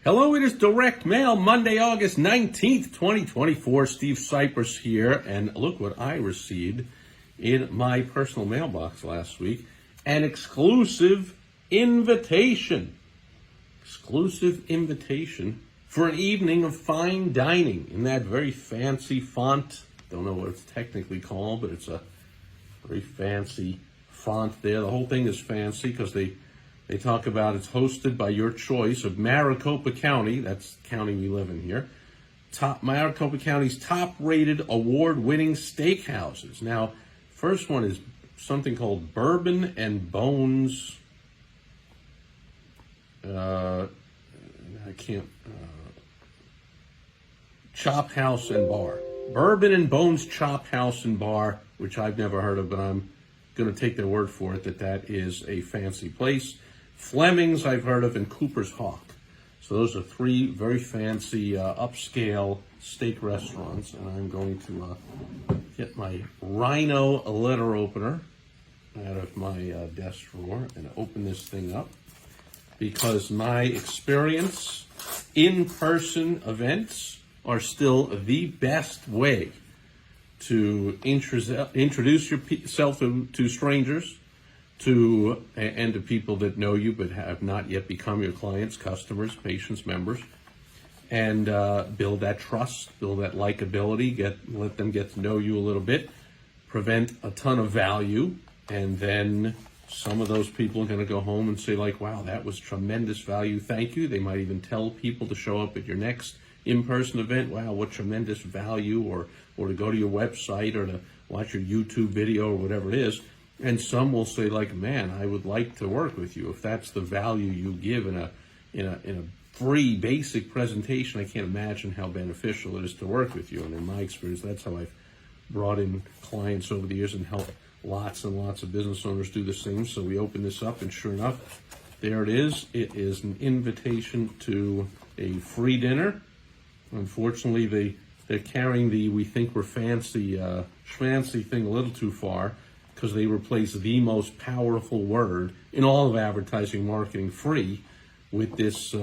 Hello, it is Direct Mail, Monday, August 19th, 2024. Steve Sipress here, and look what I received in my personal mailbox last week. An exclusive invitation. Exclusive invitation for an evening of fine dining in that very fancy font. Don't know what it's technically called, but it's a very fancy font there. The whole thing is fancy because they talk about it's hosted by your choice of Maricopa County, that's the county we live in here, Maricopa County's top-rated award-winning steakhouses. Now, first one is something called Bourbon and Bones. Chop House and Bar. Bourbon and Bones Chop House and Bar, which I've never heard of, but I'm going to take their word for it that is a fancy place. Fleming's I've heard of, and Cooper's Hawk. So those are three very fancy upscale steak restaurants, and I'm going to get my Rhino letter opener out of my desk drawer and open this thing up, because my experience in-person events are still the best way to introduce yourself to strangers, and to people that know you but have not yet become your clients, customers, patients, members, and build that trust, build that likability, let them get to know you a little bit, prevent a ton of value, and then some of those people are going to go home and say, like, wow, that was tremendous value, thank you. They might even tell people to show up at your next in-person event, wow, what tremendous value, or to go to your website or to watch your YouTube video or whatever it is. And some will say, like, man, I would like to work with you. If that's the value you give in a free basic presentation, I can't imagine how beneficial it is to work with you. And in my experience, that's how I've brought in clients over the years and helped lots and lots of business owners do the same. So we open this up, and sure enough, there it is. It is an invitation to a free dinner. Unfortunately, they're carrying the we think we're fancy thing a little too far, because they replace the most powerful word in all of advertising marketing, free, with this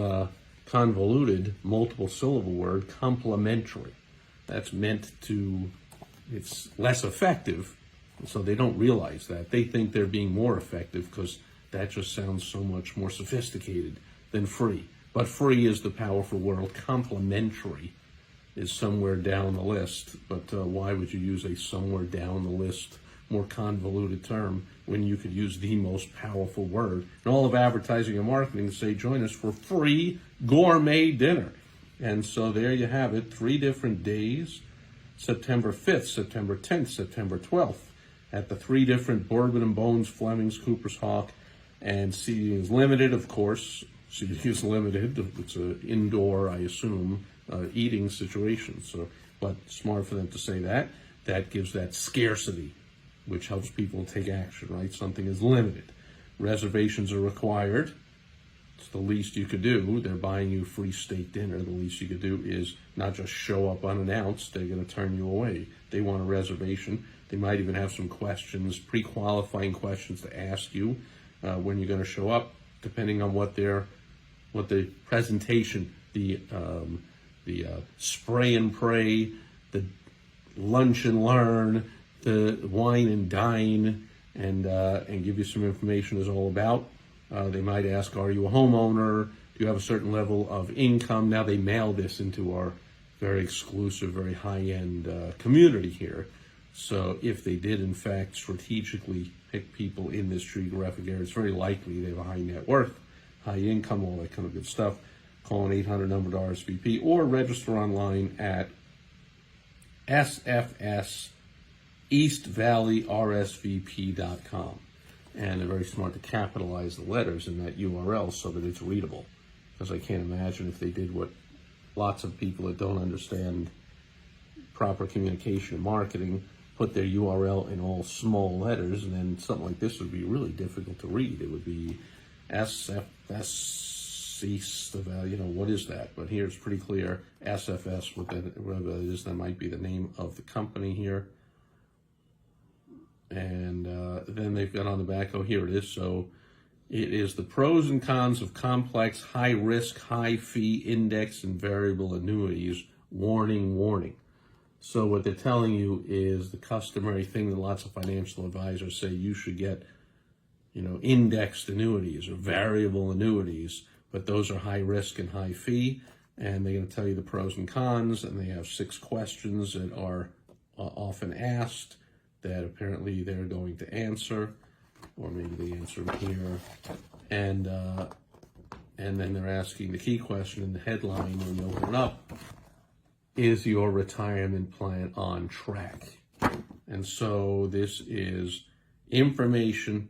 convoluted multiple syllable word, complementary. That's meant to, it's less effective, so they don't realize that. They think they're being more effective because that just sounds so much more sophisticated than free. But free is the powerful word. Complementary is somewhere down the list, but why would you use a somewhere down the list more convoluted term when you could use the most powerful word in all of advertising and marketing? Say, join us for free gourmet dinner. And so there you have it, 3 different days, September 5th, September 10th, September 12th, at the 3 different Bourbon and Bones, Fleming's, Cooper's Hawk, and seating is limited, of course. Seating is limited. It's an indoor, I assume, eating situation. So, but smart for them to say that. That gives that scarcity, which helps people take action, right? Something is limited. Reservations are required. It's the least you could do. They're buying you free steak dinner. The least you could do is not just show up unannounced. They're going to turn you away. They want a reservation. They might even have some questions, pre-qualifying questions to ask you when you're going to show up, depending on what the presentation, the spray and pray, the lunch and learn, the wine and dine, and give you some information is all about. They might ask, are you a homeowner? Do you have a certain level of income? Now they mail this into our very exclusive, very high-end community here. So if they did, in fact, strategically pick people in this geographic area, it's very likely they have a high net worth, high income, all that kind of good stuff. Call an 800 number to RSVP or register online at sfseastvalleyrsvp.com. And they're very smart to capitalize the letters in that URL so that it's readable. Because I can't imagine if they did what lots of people that don't understand proper communication and marketing put their URL in all small letters, and then something like this would be really difficult to read. It would be SFS, what is that? But here it's pretty clear, SFS, whatever it is, that might be the name of the company here. And then they've got on the back, oh, here it is. So It is the pros and cons of complex, high-risk, high-fee index and variable annuities. Warning, warning. So what they're telling you is the customary thing that lots of financial advisors say you should get, indexed annuities or variable annuities, but those are high risk and high fee, and they're going to tell you the pros and cons, and they have 6 questions that are often asked that apparently they're going to answer, or maybe they answer them here, and then they're asking the key question in the headline when you open it up: is your retirement plan on track? And so this is information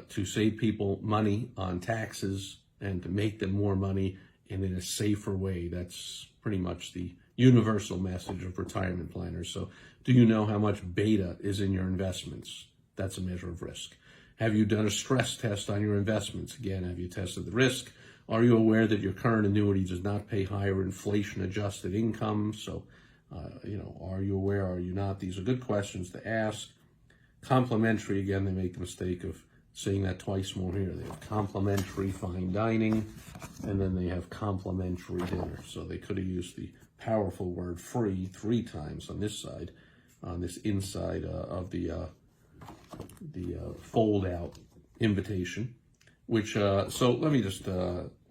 to save people money on taxes and to make them more money and in a safer way. That's pretty much the universal message of retirement planners. So do you know how much beta is in your investments? That's a measure of risk. Have you done a stress test on your investments? Again, have you tested the risk? Are you aware that your current annuity does not pay higher inflation-adjusted income? So, are you aware, are you not? These are good questions to ask. Complimentary, again, they make the mistake of saying that twice more here. They have complimentary fine dining, and then they have complimentary dinner. So they could have used the powerful word free 3 times on this side, on this inside of the fold-out invitation. Which, so let me just,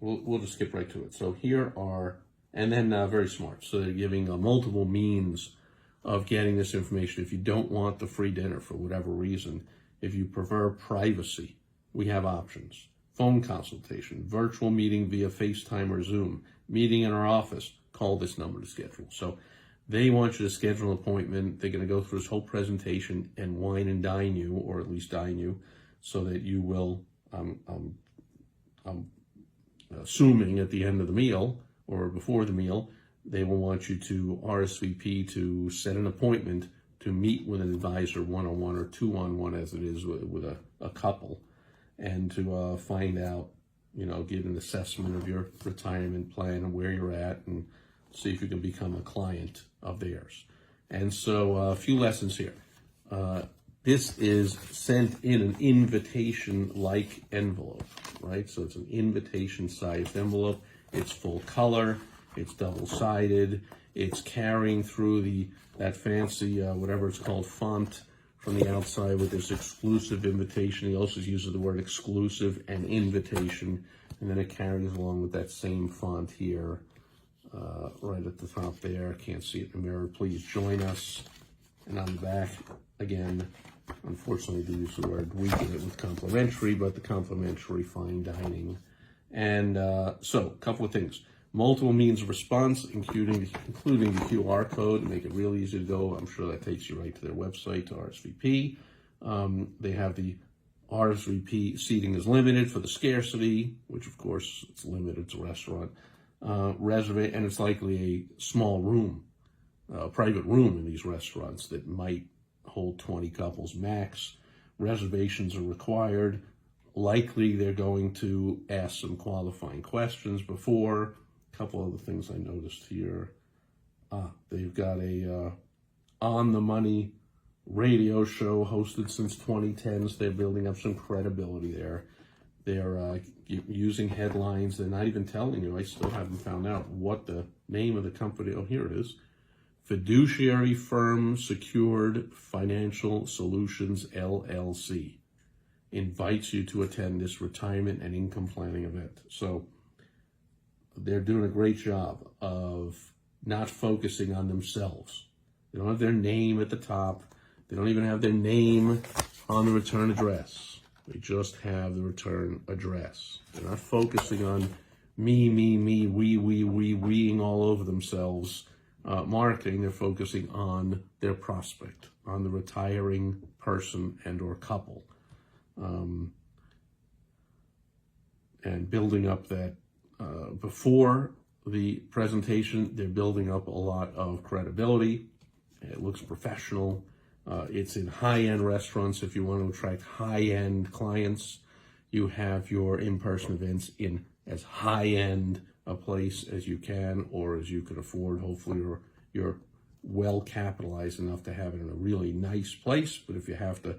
we'll just skip right to it. So here are, and then very smart. So they're giving multiple means of getting this information. If you don't want the free dinner for whatever reason, if you prefer privacy, we have options. Phone consultation, virtual meeting via FaceTime or Zoom, meeting in our office, call this number to schedule. So they want you to schedule an appointment. They're going to go through this whole presentation and wine and dine you, or at least dine you, so that you will, I'm assuming at the end of the meal or before the meal, they will want you to RSVP to set an appointment to meet with an advisor one-on-one or two-on-one, as it is with a couple, and to find out, get an assessment of your retirement plan and where you're at, and see if you can become a client of theirs. And so a few lessons here. This is sent in an invitation-like envelope, right? So it's an invitation-sized envelope. It's full color. It's double-sided. It's carrying through that fancy, whatever it's called, font from the outside with this exclusive invitation. He also uses the word exclusive and invitation. And then it carries along with that same font here, right at the top there. Can't see it in the mirror. Please join us. And on the back, again, unfortunately, they use the word weaken it with complimentary, but the complimentary fine dining. And so, a couple of things. Multiple means of response, including the QR code, to make it real easy to go. I'm sure that takes you right to their website to RSVP. They have the RSVP seating is limited for the scarcity, which of course it's limited, it's a restaurant. And it's likely a small room, a private room in these restaurants that might hold 20 couples max. Reservations are required. Likely they're going to ask some qualifying questions before. A couple other things I noticed here. They've got a on the money radio show hosted since 2010, so they're building up some credibility there. They're using headlines. They're not even telling you. I still haven't found out what the name of the company. Oh, here it is. Fiduciary Firm Secured Financial Solutions, LLC, invites you to attend this retirement and income planning event. So they're doing a great job of not focusing on themselves. They don't have their name at the top. They don't even have their name on the return address. They just have the return address. They're not focusing on me, weing all over themselves. Marketing, they're focusing on their prospect, on the retiring person and or couple, and building up that. Before the presentation, they're building up a lot of credibility. It looks professional. It's in high-end restaurants. If you want to attract high-end clients, you have your in-person events in as high-end a place as you can, or as you can afford. Hopefully you're well capitalized enough to have it in a really nice place. But if you have to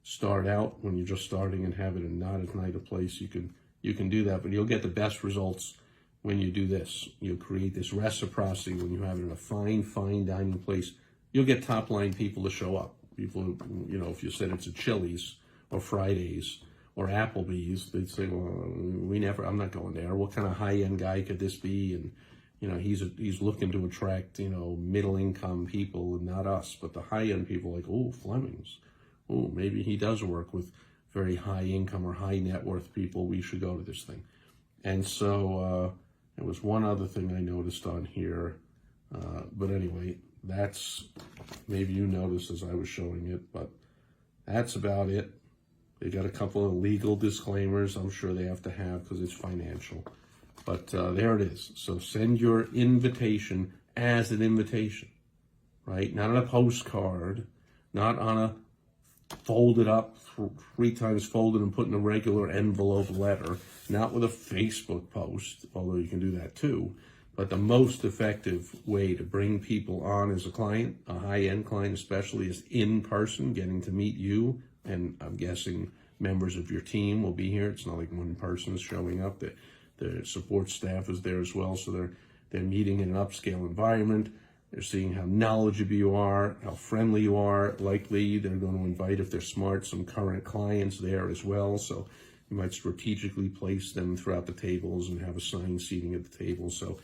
start out when you're just starting and have it and not at night a place, you can do that, but you'll get the best results when you do this. You'll create this reciprocity when you have it in a fine dining place. You'll get top line people to show up. People, if you said it's a Chili's or Fridays or Applebee's, they'd say, well, I'm not going there. What kind of high-end guy could this be? And, he's looking to attract, middle-income people and not us. But the high-end people like, oh, Fleming's. Oh, maybe he does work with very high income or high net worth people. We should go to this thing. And so there was one other thing I noticed on here. But anyway, that's, maybe you noticed as I was showing it, but that's about it. They got a couple of legal disclaimers I'm sure they have to have because it's financial. But there it is. So send your invitation as an invitation, right? Not on a postcard, not on a folded up, 3 times folded and put in a regular envelope letter, not with a Facebook post, although you can do that too. But the most effective way to bring people on as a client, a high-end client especially, is in person, getting to meet you. And I'm guessing members of your team will be here. It's not like one person is showing up. The support staff is there as well. So they're meeting in an upscale environment. They're seeing how knowledgeable you are, how friendly you are. Likely they're going to invite, if they're smart, some current clients there as well. So you might strategically place them throughout the tables and have assigned seating at the table. So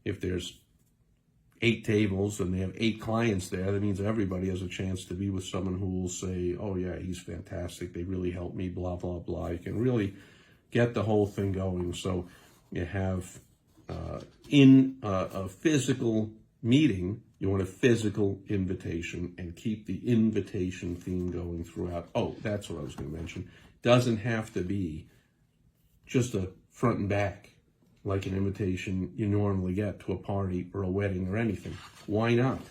if there's 8 tables and they have 8 clients there, that means everybody has a chance to be with someone who will say, oh yeah, he's fantastic. They really helped me, blah, blah, blah. You can really get the whole thing going. So you have in a physical meeting, you want a physical invitation and keep the invitation theme going throughout. Oh, that's what I was going to mention. Doesn't have to be just a front and back like an invitation you normally get to a party or a wedding or anything. Why not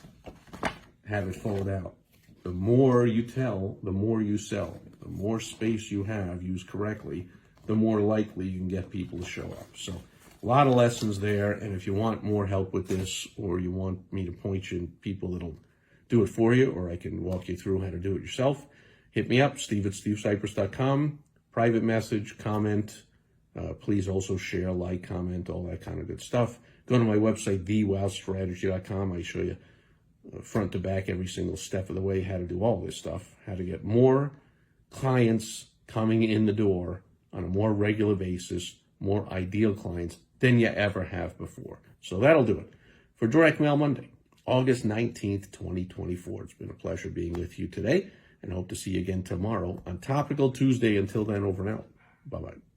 have it fold out? The more you tell, the more you sell. The more space you have used correctly, the more likely you can get people to show up. So a lot of lessons there, and if you want more help with this, or you want me to point you to people that'll do it for you, or I can walk you through how to do it yourself, hit me up, steve@stevesipress.com, private message, comment. Please also share, like, comment, all that kind of good stuff. Go to my website, thewowstrategy.com. I show you front to back every single step of the way how to do all this stuff, how to get more clients coming in the door on a more regular basis, more ideal clients than you ever have before. So that'll do it for Direct Mail Monday, August 19th, 2024. It's been a pleasure being with you today, and hope to see you again tomorrow on Topical Tuesday. Until then, over and out. Bye-bye.